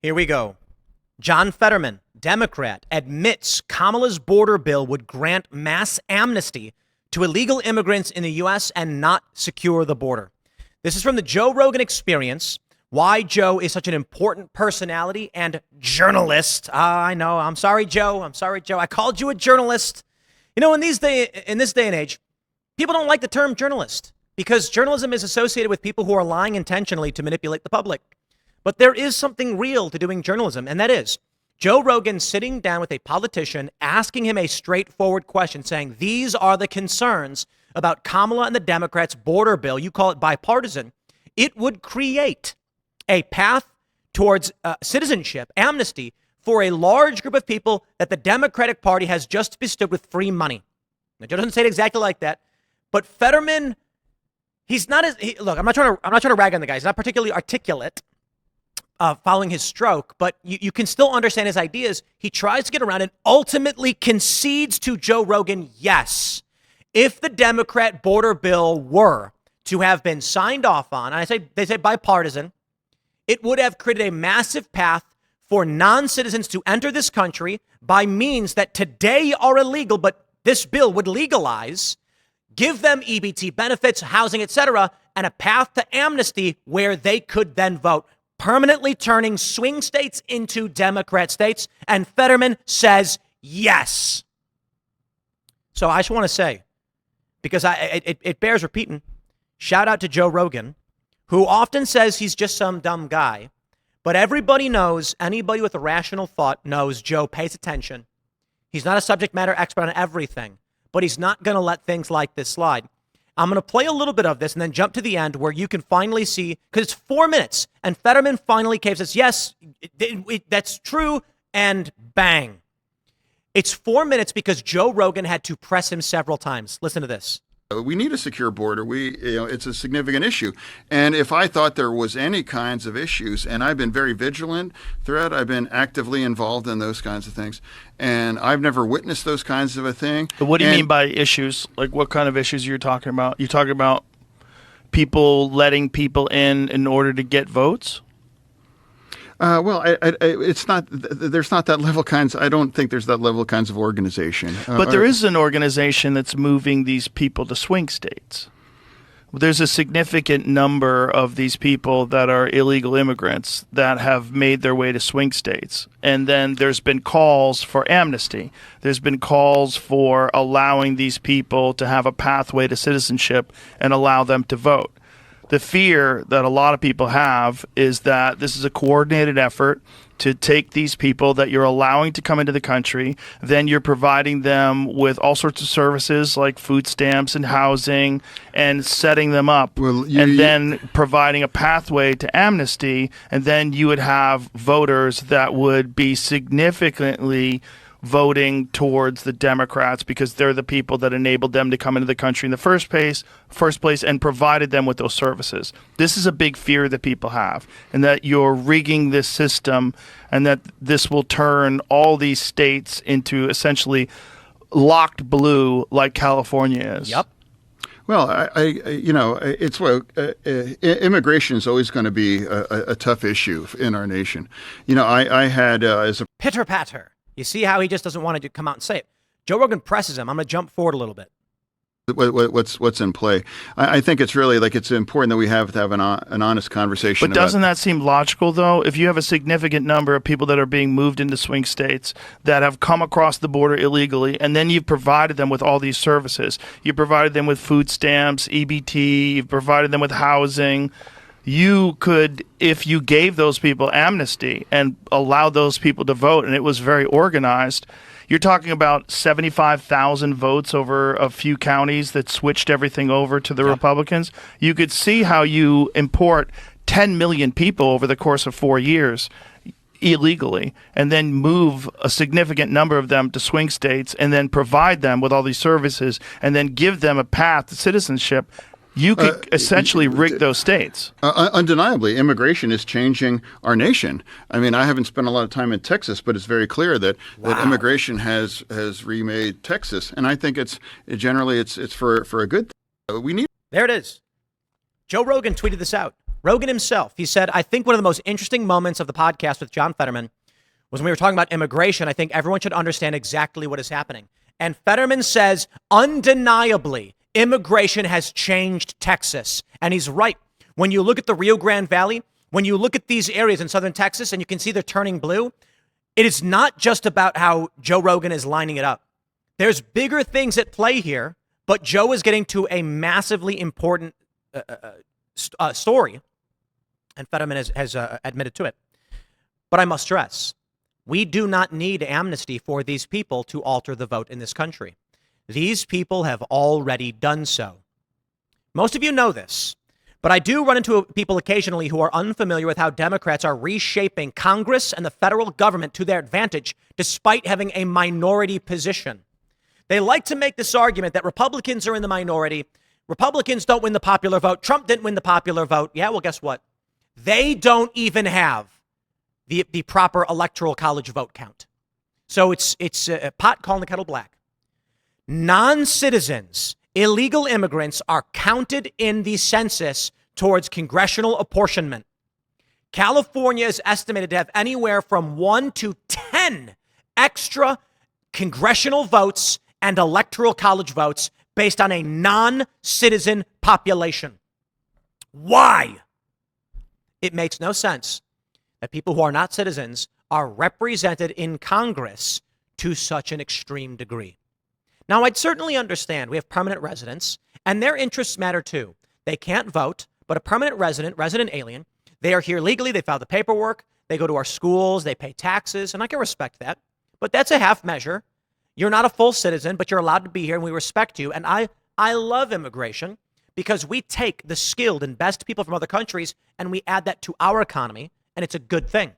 Here we go. John Fetterman, Democrat, admits Kamala's border bill would grant mass amnesty to illegal immigrants in the U.S. and not secure the border. This is from the Joe Rogan Experience. Why Joe is such an important personality and journalist. I know. I'm sorry, Joe. I called you a journalist. You know, in this day and age, people don't like the term journalist because journalism is associated with people who are lying intentionally to manipulate the public. But there is something real to doing journalism, and that is Joe Rogan sitting down with a politician, asking him a straightforward question, saying, these are the concerns about Kamala and the Democrats' border bill. You call it bipartisan. It would create a path towards citizenship, amnesty, for a large group of people that the Democratic Party has just bestowed with free money. Now, Joe doesn't say it exactly like that, but Fetterman, he's not as look. I'm not trying to rag on the guy. He's not particularly articulate following his stroke, but you can still understand his ideas. He tries to get around and ultimately concedes to Joe Rogan. Yes, if the Democrat border bill were to have been signed off on, and they say bipartisan, it would have created a massive path for non-citizens to enter this country by means that today are illegal, but this bill would legalize, give them EBT benefits, housing, etc., and a path to amnesty where they could then vote, permanently turning swing states into Democrat states. And Fetterman says yes. So I just want to say, because it bears repeating, shout out to Joe Rogan, who often says he's just some dumb guy. But everybody knows, anybody with a rational thought knows Joe pays attention. He's not a subject matter expert on everything, but he's not going to let things like this slide. I'm going to play a little bit of this and then jump to the end where you can finally see, because it's 4 minutes, and Fetterman finally caves says, yes, that's true, and bang. It's 4 minutes because Joe Rogan had to press him several times. Listen to this. We need a secure border. It's a significant issue. And if I thought there was any kinds of issues, and I've been very vigilant throughout, I've been actively involved in those kinds of things, and I've never witnessed those kinds of a thing. But what do you mean by issues? Like what kind of issues you're talking about? You're talking about people letting people in order to get votes? Well, it's not. There's not that level kinds. I don't think there's that level kinds of organization. But there is an organization that's moving these people to swing states. There's a significant number of these people that are illegal immigrants that have made their way to swing states. And then there's been calls for amnesty. There's been calls for allowing these people to have a pathway to citizenship and allow them to vote. The fear that a lot of people have is that this is a coordinated effort to take these people that you're allowing to come into the country, then you're providing them with all sorts of services like food stamps and housing and setting them up, and then providing a pathway to amnesty, and then you would have voters that would be significantly voting towards the Democrats because they're the people that enabled them to come into the country in the first place and provided them with those services. This is a big fear that people have, and that you're rigging this system and that this will turn all these states into essentially locked blue like California is. Yep. Well, immigration is always going to be a tough issue in our nation. You know, I had as a pitter patter. You see how he just doesn't want to come out and say it. Joe Rogan presses him. I'm going to jump forward a little bit. What's in play? I think it's really it's important that we have to have an honest conversation. But doesn't that seem logical, though? If you have a significant number of people that are being moved into swing states that have come across the border illegally, and then you've provided them with all these services, you provided them with food stamps, EBT, you've provided them with housing. You could, if you gave those people amnesty and allowed those people to vote, and it was very organized, you're talking about 75,000 votes over a few counties that switched everything over to the Republicans. You could see how you import 10 million people over the course of 4 years illegally, and then move a significant number of them to swing states, and then provide them with all these services, and then give them a path to citizenship. You could essentially rig those states. Undeniably, immigration is changing our nation. I mean, I haven't spent a lot of time in Texas, but it's very clear that immigration has remade Texas, and I think it's generally for a good thing. We need. There it is. Joe Rogan tweeted this out. Rogan himself, he said, I think one of the most interesting moments of the podcast with John Fetterman was when we were talking about immigration. I think everyone should understand exactly what is happening. And Fetterman says, undeniably, immigration has changed Texas. And he's right. When you look at the Rio Grande Valley, when you look at these areas in southern Texas and you can see they're turning blue, it is not just about how Joe Rogan is lining it up. There's bigger things at play here, but Joe is getting to a massively important story, and Fetterman has admitted to it. But I must stress, we do not need amnesty for these people to alter the vote in this country. These people have already done so. Most of you know this, but I do run into people occasionally who are unfamiliar with how Democrats are reshaping Congress and the federal government to their advantage, despite having a minority position. They like to make this argument that Republicans are in the minority. Republicans don't win the popular vote. Trump didn't win the popular vote. Yeah, well, guess what? They don't even have the proper electoral college vote count. So it's a pot calling the kettle black. Non-citizens, illegal immigrants are counted in the census towards congressional apportionment. California is estimated to have anywhere from 1 to 10 extra congressional votes and electoral college votes based on a non-citizen population. Why? It makes no sense that people who are not citizens are represented in Congress to such an extreme degree. Now, I'd certainly understand we have permanent residents, and their interests matter too. They can't vote, but a permanent resident alien, they are here legally, they file the paperwork, they go to our schools, they pay taxes, and I can respect that. But that's a half measure. You're not a full citizen, but you're allowed to be here, and we respect you. And I love immigration because we take the skilled and best people from other countries, and we add that to our economy, and it's a good thing.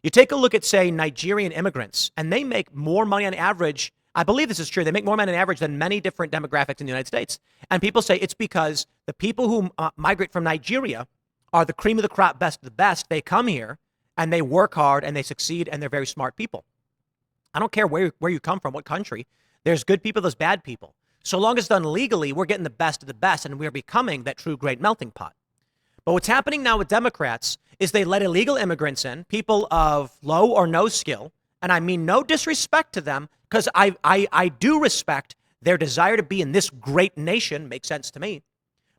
You take a look at, say, Nigerian immigrants, and they make more money on average. I believe this is true. They make more money on average than many different demographics in the United States. And people say it's because the people who migrate from Nigeria are the cream of the crop, best of the best. They come here, and they work hard, and they succeed, and they're very smart people. I don't care where you come from, what country. There's good people, there's bad people. So long as it's done legally, we're getting the best of the best, and we're becoming that true great melting pot. But what's happening now with Democrats is they let illegal immigrants in, people of low or no skill, and I mean no disrespect to them, because I do respect their desire to be in this great nation, makes sense to me,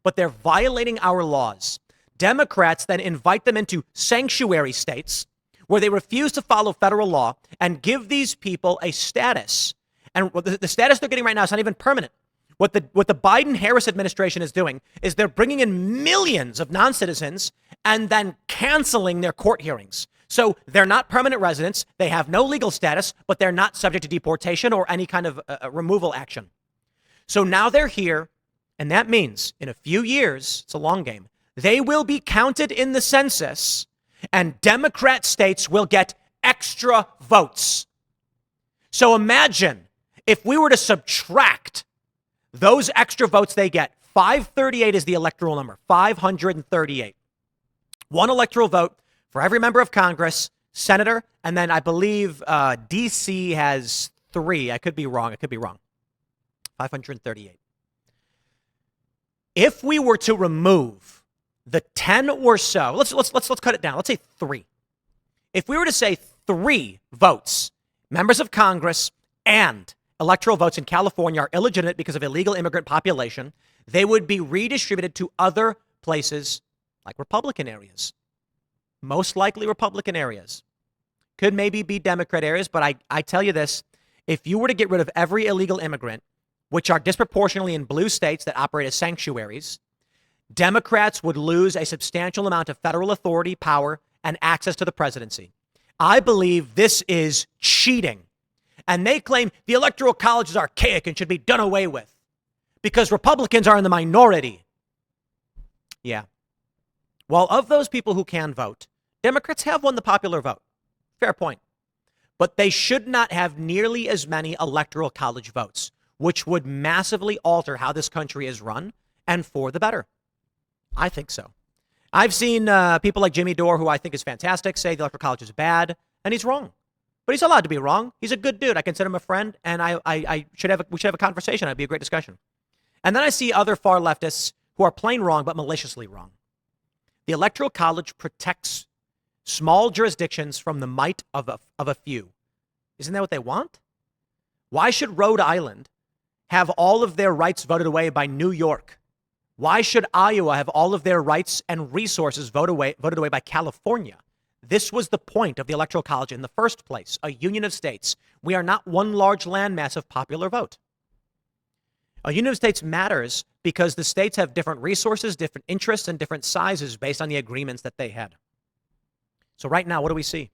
but they're violating our laws. Democrats then invite them into sanctuary states where they refuse to follow federal law and give these people a status. And the status they're getting right now is not even permanent. What the Biden-Harris administration is doing is they're bringing in millions of non-citizens and then canceling their court hearings. So they're not permanent residents. They have no legal status, but they're not subject to deportation or any kind of removal action. So now they're here, and that means in a few years, it's a long game, they will be counted in the census, and Democrat states will get extra votes. So imagine if we were to subtract those extra votes they get. 538 is the electoral number, 538. One electoral vote for every member of Congress, senator, and then I believe D.C. has 3. I could be wrong. 538. If we were to remove the 10 or so, let's cut it down. Let's say 3. If we were to say 3 votes, members of Congress and electoral votes in California are illegitimate because of illegal immigrant population, they would be redistributed to other places like Republican areas. Most likely Republican areas. Could maybe be Democrat areas, but I tell you this, if you were to get rid of every illegal immigrant, which are disproportionately in blue states that operate as sanctuaries, Democrats would lose a substantial amount of federal authority, power, and access to the presidency. I believe this is cheating. And they claim the Electoral College is archaic and should be done away with because Republicans are in the minority. Yeah. Well, of those people who can vote, Democrats have won the popular vote. Fair point. But they should not have nearly as many Electoral College votes, which would massively alter how this country is run and for the better. I think so. I've seen people like Jimmy Dore, who I think is fantastic, say the Electoral College is bad, and he's wrong. But he's allowed to be wrong. He's a good dude. I consider him a friend, and we should have a conversation. It'd be a great discussion. And then I see other far leftists who are plain wrong, but maliciously wrong. The Electoral College protects small jurisdictions from the might of a few. Isn't that what they want? Why should Rhode Island have all of their rights voted away by New York? Why should Iowa have all of their rights and resources voted away by California? This was the point of the Electoral College in the first place, a union of states. We are not one large landmass of popular vote. A union of states matters because the states have different resources, different interests, and different sizes based on the agreements that they had. So right now, what do we see?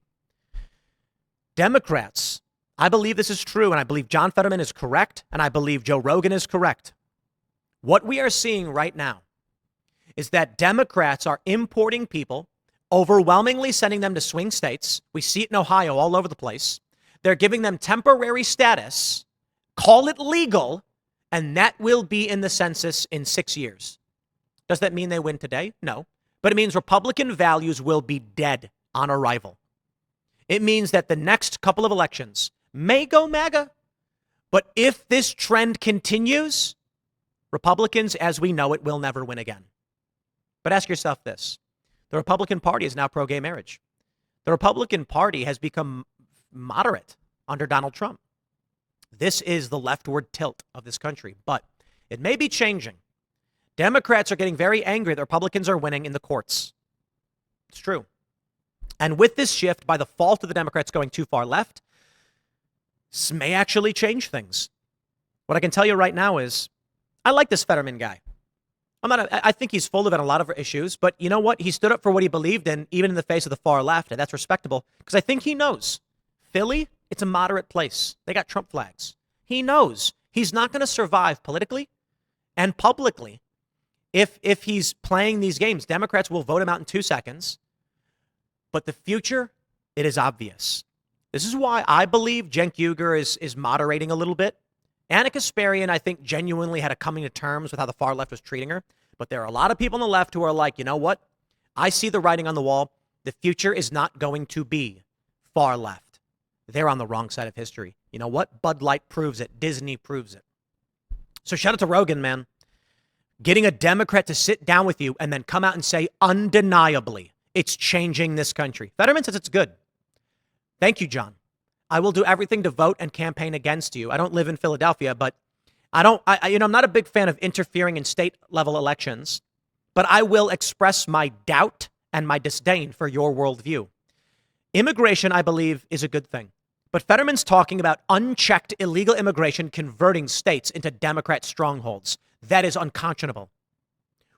Democrats, I believe this is true, and I believe John Fetterman is correct, and I believe Joe Rogan is correct. What we are seeing right now is that Democrats are importing people, overwhelmingly sending them to swing states. We see it in Ohio all over the place. They're giving them temporary status, call it legal, and that will be in the census in 6 years. Does that mean they win today? No. But it means Republican values will be dead on arrival. It means that the next couple of elections may go MAGA, but if this trend continues, Republicans, as we know it, will never win again. But ask yourself this. The Republican Party is now pro-gay marriage. The Republican Party has become moderate under Donald Trump. This is the leftward tilt of this country, but it may be changing. Democrats are getting very angry that Republicans are winning in the courts. It's true. And with this shift, by the fault of the Democrats going too far left, this may actually change things. What I can tell you right now is, I like this Fetterman guy. I think he's full of it on a lot of issues, but you know what? He stood up for what he believed in, even in the face of the far left, and that's respectable, because I think he knows. Philly, it's a moderate place. They got Trump flags. He knows he's not going to survive politically and publicly if he's playing these games. Democrats will vote him out in 2 seconds. But the future, it is obvious. This is why I believe Cenk Uygur is moderating a little bit. Anna Kasparian, I think, genuinely had a coming to terms with how the far left was treating her. But there are a lot of people on the left who are like, you know what? I see the writing on the wall. The future is not going to be far left. They're on the wrong side of history. You know what? Bud Light proves it. Disney proves it. So shout out to Rogan, man. Getting a Democrat to sit down with you and then come out and say undeniably, it's changing this country. Fetterman says it's good. Thank you, John. I will do everything to vote and campaign against you. I don't live in Philadelphia, but I'm not a big fan of interfering in state level elections, but I will express my doubt and my disdain for your worldview. Immigration, I believe, is a good thing. But Fetterman's talking about unchecked illegal immigration converting states into Democrat strongholds. That is unconscionable.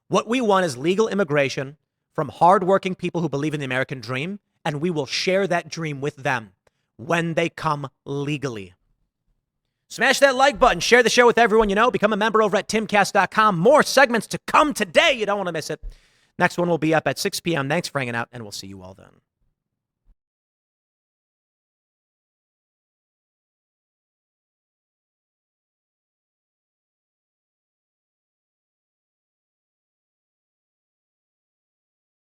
What we want is legal immigration from hardworking people who believe in the American dream, and we will share that dream with them when they come legally. Smash that like button. Share the show with everyone you know. Become a member over at timcast.com. More segments to come today. You don't want to miss it. Next one will be up at 6 p.m. Thanks for hanging out, and we'll see you all then.